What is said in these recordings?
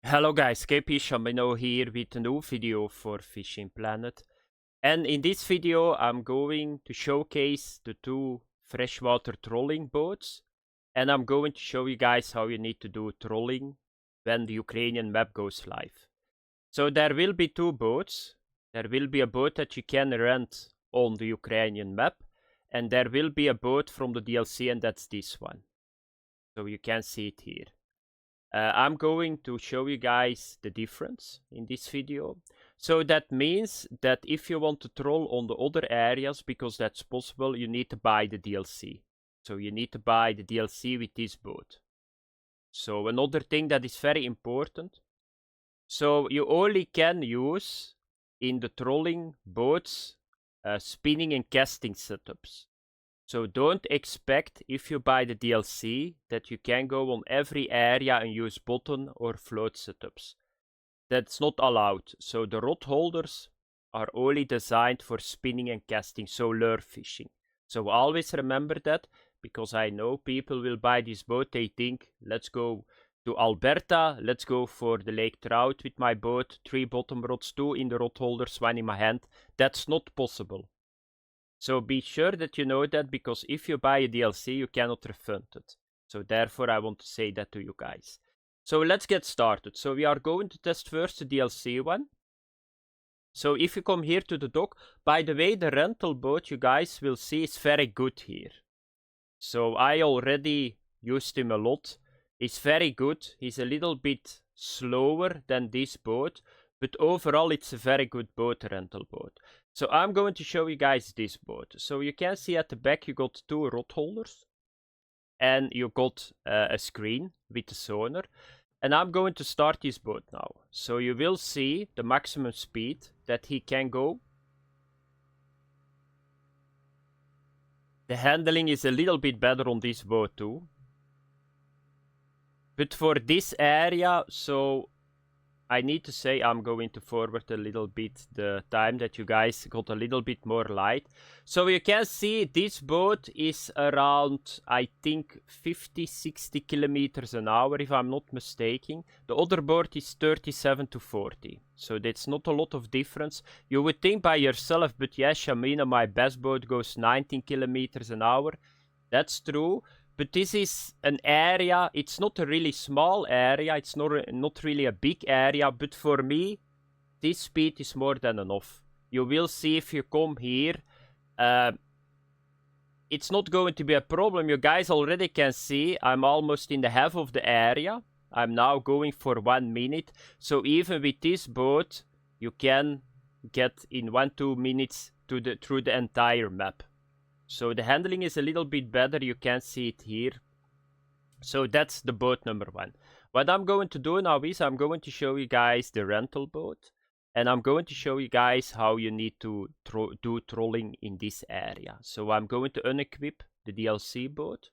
Hello guys, KP Shamino here with a new video for Fishing Planet. And in this video I'm going to showcase the two freshwater trolling boats. And I'm going to show you guys how you need to do trolling when the Ukrainian map goes live. So there will be two boats. There will be a boat that you can rent on the Ukrainian map. And there will be a boat from the DLC, and that's this one. So you can see it here. I'm going to show you guys the difference in this video. So that means that if you want to troll on the other areas, because that's possible, you need to buy the DLC. So you need to buy the DLC with this boat. So another thing that is very important. So you only can use in the trolling boats spinning and casting setups. So don't expect, if you buy the DLC, that you can go on every area and use button or float setups. That's not allowed. So the rod holders are only designed for spinning and casting, so lure fishing. So always remember that, because I know people will buy this boat, they think, let's go to Alberta, let's go for the lake trout with my boat, 3 bottom rods, 2 in the rod holders, 1 in my hand. That's not possible. So be sure that you know that, because if you buy a DLC, you cannot refund it. So therefore I want to say that to you guys. So let's get started. So we are going to test first the DLC one. So if you come here to the dock, by the way, the rental boat, you guys will see, is very good here. So I already used him a lot. He's very good. He's a little bit slower than this boat, but overall it's a very good boat, rental boat. So I'm going to show you guys this boat. So you can see at the back you got 2 rod holders. And you got a screen with the sonar. And I'm going to start this boat now. So you will see the maximum speed that he can go. The handling is a little bit better on this boat too. But for this area, so I need to say I'm going to forward a little bit the time that you guys got a little bit more light. So you can see this boat is around, I think, 50-60 kilometers an hour, if I'm not mistaken. The other boat is 37 to 40. So that's not a lot of difference. You would think by yourself, but yes, Shamina, my best boat goes 19 kilometers an hour. That's true. But this is an area, it's not a really small area, it's not really a big area, but for me, this speed is more than enough. You will see if you come here, it's not going to be a problem. You guys already can see I'm almost in the half of the area. I'm now going for 1 minute. So even with this boat, you can get in 1-2 minutes through the entire map. So the handling is a little bit better, you can see it here. So that's the boat number 1. What I'm going to do now is I'm going to show you guys the rental boat. And I'm going to show you guys how you need to do trolling in this area. So I'm going to unequip the DLC boat.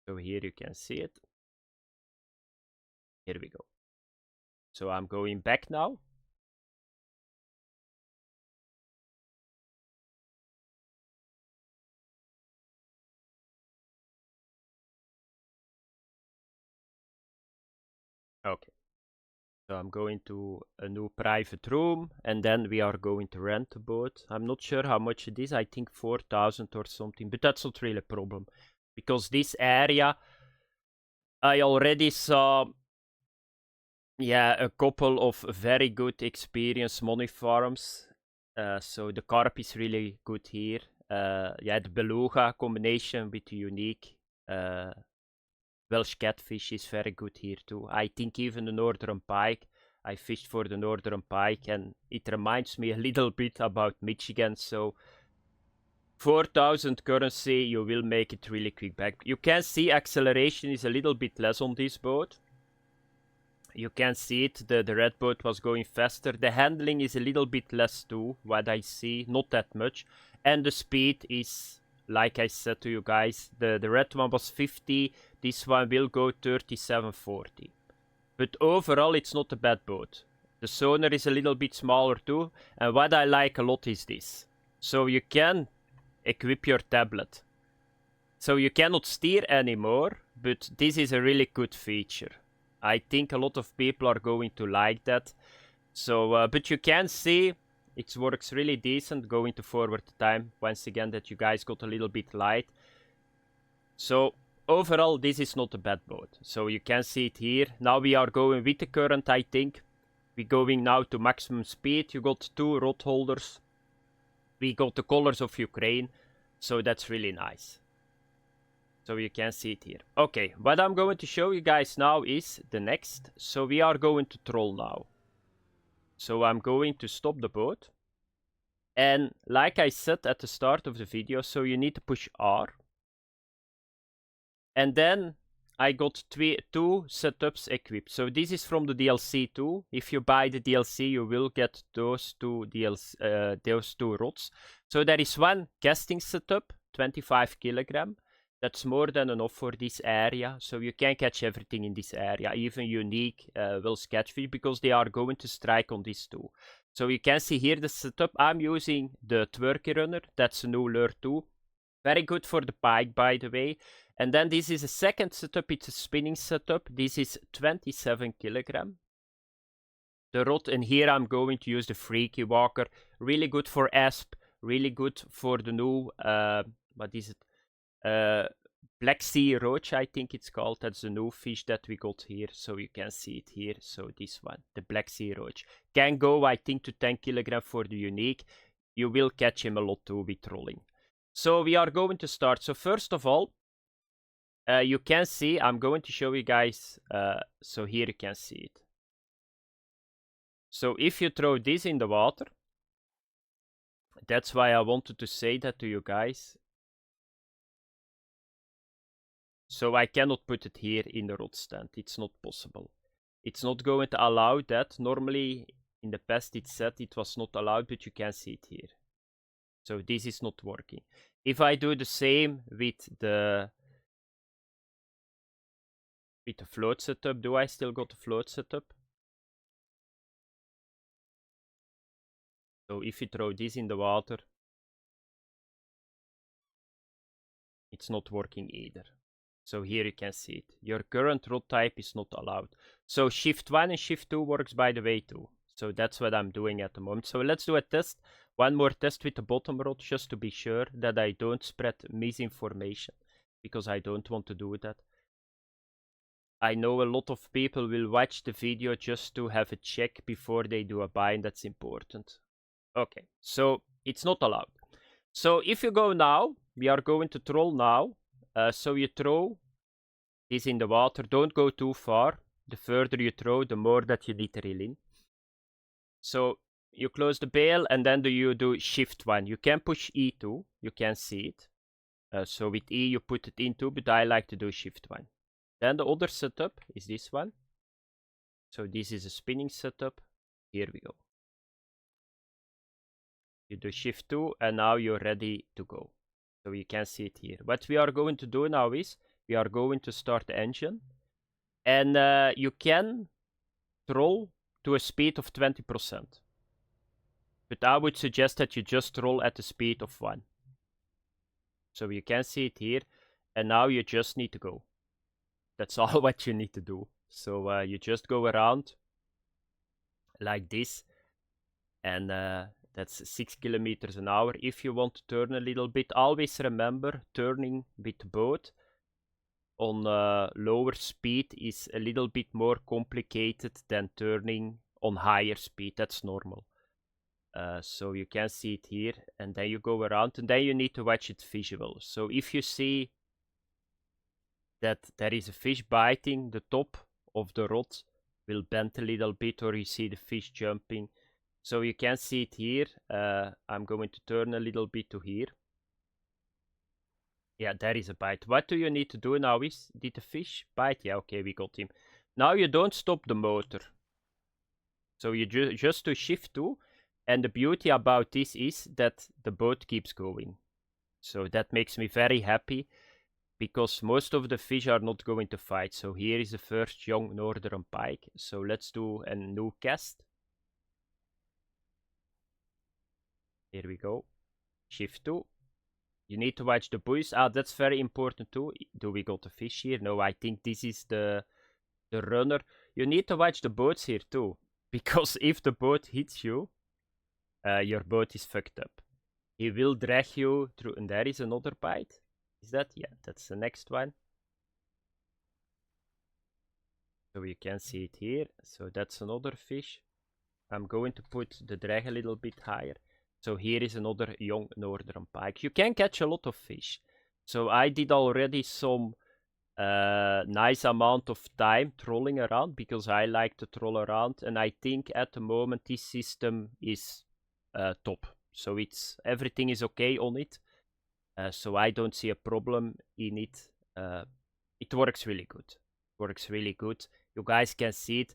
So here you can see it. Here we go. So I'm going back now. Okay. So I'm going to a new private room, and then we are going to rent a boat. I'm not sure how much it is. I think 4,000 or something, but that's not really a problem. Because this area, I already saw, yeah, a couple of very good experienced money farms. So the carp is really good here. Yeah, the beluga combination with the unique Welsh catfish is very good here too. I think even the northern pike. I fished for the northern pike, and it reminds me a little bit about Michigan. So 4,000 currency, you will make it really quick back. You can see acceleration is a little bit less on this boat. You can see it, the red boat was going faster. The handling is a little bit less too, what I see, not that much. And the speed is, like I said to you guys, the red one was 50, this one will go 37-40. But overall it's not a bad boat. The sonar is a little bit smaller too, and what I like a lot is this. So you can equip your tablet. So you cannot steer anymore, but this is a really good feature. I think a lot of people are going to like that. So, but you can see it works really decent going to forward time. Once again, that you guys got a little bit light. So overall, this is not a bad boat. So you can see it here. Now we are going with the current, I think. We're going now to maximum speed. You got 2 rod holders. We got the colors of Ukraine. So that's really nice. So you can see it here. Okay, what I'm going to show you guys now is the next. So we are going to troll now. So I'm going to stop the boat. And like I said at the start of the video, so you need to push R. And then I got 2 setups equipped. So this is from the DLC too. If you buy the DLC, you will get those two rods. So there is one casting setup, 25 kilogram. That's more than enough for this area. So you can catch everything in this area. Even unique will catch fish because they are going to strike on this too. So you can see here the setup. I'm using the Twerky Runner. That's a new lure too. Very good for the pike, by the way. And then this is a second setup. It's a spinning setup. This is 27 kilogram. The rod, and here I'm going to use the Freaky Walker. Really good for asp. Really good for the new, what is it? Black Sea Roach, I think it's called. That's the new fish that we got here. So you can see it here. So this one, the Black Sea Roach. Can go, I think, to 10 kilogram for the unique. You will catch him a lot too with trolling. So we are going to start. So first of all, you can see, I'm going to show you guys. So here you can see it. So if you throw this in the water, that's why I wanted to say that to you guys. So I cannot put it here in the rod stand. It's not possible. It's not going to allow that. Normally in the past it said it was not allowed, but you can see it here. So this is not working. If I do the same with the float setup, do I still got the float setup? So if you throw this in the water, it's not working either. So here you can see it. Your current rod type is not allowed. So shift 1 and shift 2 works by the way too. So that's what I'm doing at the moment. So let's do a test. One more test with the bottom rod, just to be sure that I don't spread misinformation, because I don't want to do that. I know a lot of people will watch the video just to have a check before they do a buy, and that's important. Okay, so it's not allowed. So if you go now, we are going to troll now. So you throw this in the water. Don't go too far. The further you throw, the more that you need to reel in. So you close the bail, and then you do shift 1. You can push E2. You can see it. So with E you put it into, but I like to do shift 1. Then the other setup is this one. So this is a spinning setup. Here we go. You do shift 2, and now you're ready to go. So you can see it here. What we are going to do now is we are going to start the engine. And you can troll to a speed of 20%. But I would suggest that you just roll at the speed of 1. So you can see it here. And now you just need to go. That's all what you need to do. So you just go around like this. And that's 6 kilometers an hour. If you want to turn a little bit, always remember turning with the boat on lower speed is a little bit more complicated than turning on higher speed. That's normal. So you can see it here, and then you go around, and then you need to watch it visual. So if you see that there is a fish biting, the top of the rod will bend a little bit, or you see the fish jumping. So you can see it here. I'm going to turn a little bit to here. Yeah, there is a bite. What do you need to do now is, did the fish bite? Yeah, okay, we got him. Now you don't stop the motor. So you just do shift 2. And the beauty about this is that the boat keeps going. So that makes me very happy, because most of the fish are not going to fight. So here is the first young northern pike. So let's do a new cast. Here we go. Shift 2. You need to watch the buoys. Ah, that's very important too. Do we got a fish here? No, I think this is the runner. You need to watch the boats here too. Because if the boat hits you, your boat is fucked up. He will drag you through. And there is another bite. Is that? Yeah, that's the next one. So you can see it here. So that's another fish. I'm going to put the drag a little bit higher. So here is another young northern pike. You can catch a lot of fish. So I did already some nice amount of time trolling around because I like to troll around, and I think at the moment this system is top. So it's everything is okay on it. So I don't see a problem in it. It works really good. Works really good. You guys can see it.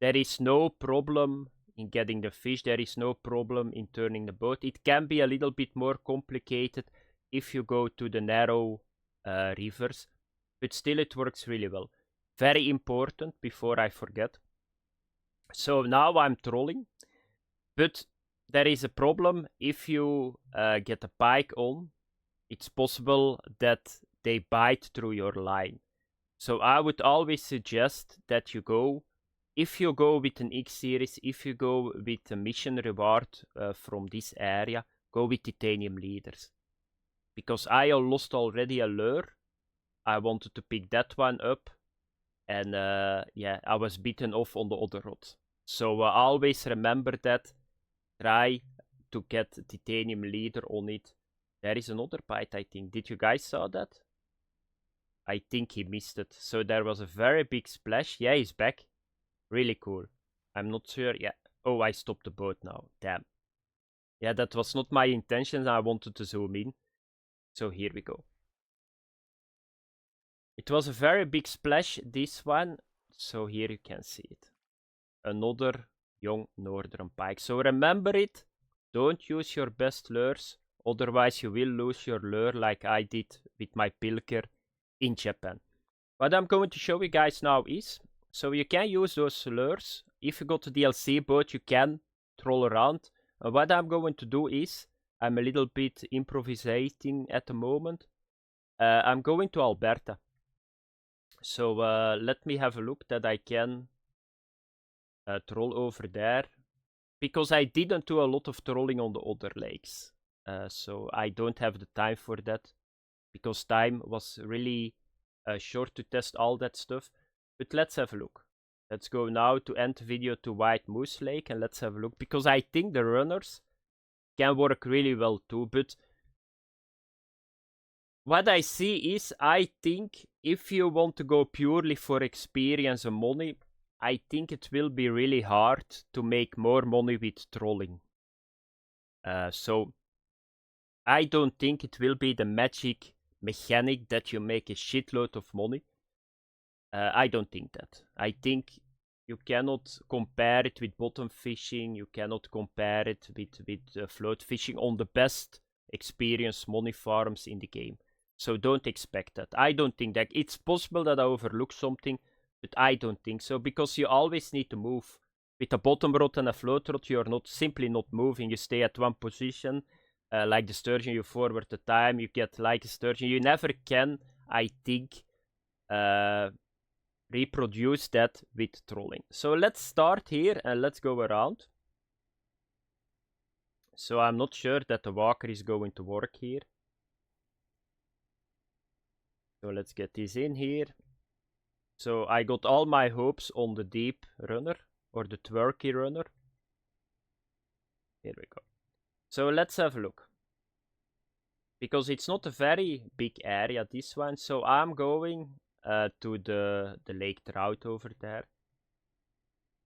There is no problem in getting the fish. There is no problem in turning the boat. It can be a little bit more complicated if you go to the narrow rivers, but still it works really well. Very important before I forget. So now I'm trolling, but there is a problem. If you get a pike on, it's possible that they bite through your line. So I would always suggest that you go, if you go with an X series, if you go with a mission reward from this area, go with titanium leaders. Because I lost already a lure. I wanted to pick that one up. And yeah, I was beaten off on the other rod. So always remember that. Try to get titanium leader on it. There is another bite, I think. Did you guys saw that? I think he missed it. So there was a very big splash. Yeah, he's back. Really cool. I'm not sure. Yeah. Oh, I stopped the boat now. Damn. Yeah, that was not my intention. I wanted to zoom in. So here we go. It was a very big splash, this one. So here you can see it. Another young northern pike. So remember it. Don't use your best lures. Otherwise you will lose your lure like I did with my pilker in Japan. What I'm going to show you guys now is, so you can use those lures. If you got the DLC boat, you can troll around. And what I'm going to do is, I'm a little bit improvisating at the moment. I'm going to Alberta. So let me have a look that I can troll over there. Because I didn't do a lot of trolling on the other lakes. So I don't have the time for that. Because time was really short to test all that stuff. But let's have a look. Let's go now to end the video to White Moose Lake and let's have a look. Because I think the runners can work really well too. But what I see is, I think if you want to go purely for experience and money, I think it will be really hard to make more money with trolling. So I don't think it will be the magic mechanic that you make a shitload of money. I don't think that. I think you cannot compare it with bottom fishing. You cannot compare it with float fishing on the best experienced money farms in the game. So don't expect that. I don't think that. It's possible that I overlook something, but I don't think so, because you always need to move. With a bottom rod and a float rod, you're not simply not moving. You stay at one position. Like the sturgeon, you forward the time. You get like a sturgeon. You never can, I think, reproduce that with trolling. So let's start here and let's go around. So I'm not sure that the walker is going to work here. So let's get this in here. So I got all my hopes on the deep runner or the twerky runner. Here we go. So let's have a look. Because it's not a very big area, this one. So I'm going to the lake trout over there.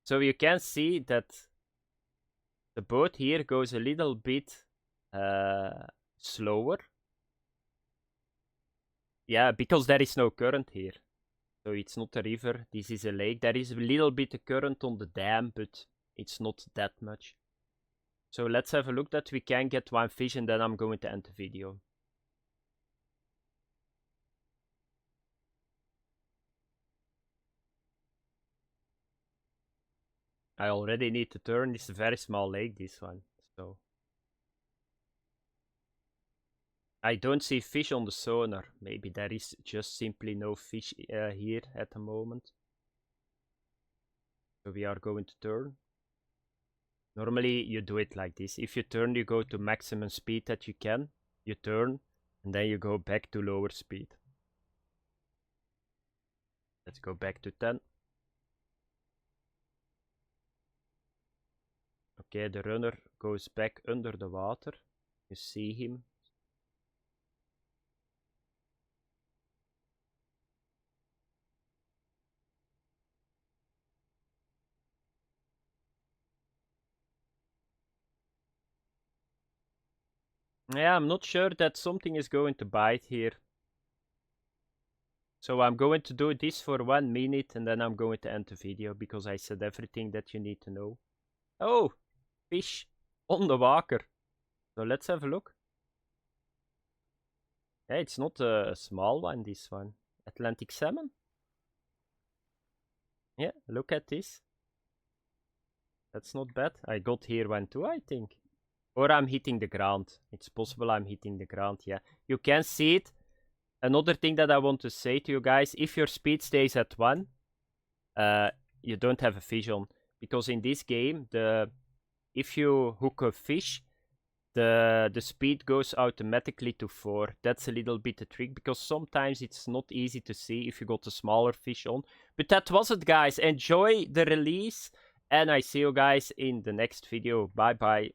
So you can see that the boat here goes a little bit slower. Yeah, because there is no current here. So it's not a river, this is a lake. There is a little bit of current on the dam, but it's not that much. So let's have a look that we can get one fish and then I'm going to end the video. I already need to turn. It's a very small lake, this one. So I don't see fish on the sonar. Maybe there is just simply no fish here at the moment. So we are going to turn. Normally you do it like this. If you turn, you go to maximum speed that you can. You turn, and then you go back to lower speed. Let's go back to 10. Okay, the runner goes back under the water. You see him. Yeah, I'm not sure that something is going to bite here. So I'm going to do this for 1 minute and then I'm going to end the video because I said everything that you need to know. Oh, fish on the walker. So let's have a look. Yeah, it's not a small one, this one. Atlantic salmon. Yeah, look at this. That's not bad. I got here one too, I think. Or I'm hitting the ground. It's possible I'm hitting the ground, yeah. You can see it. Another thing that I want to say to you guys, if your speed stays at 1, you don't have a fish on. Because in this game, if you hook a fish, the speed goes automatically to 4. That's a little bit a trick, because sometimes it's not easy to see if you got a smaller fish on. But that was it, guys. Enjoy the release, and I see you guys in the next video. Bye bye.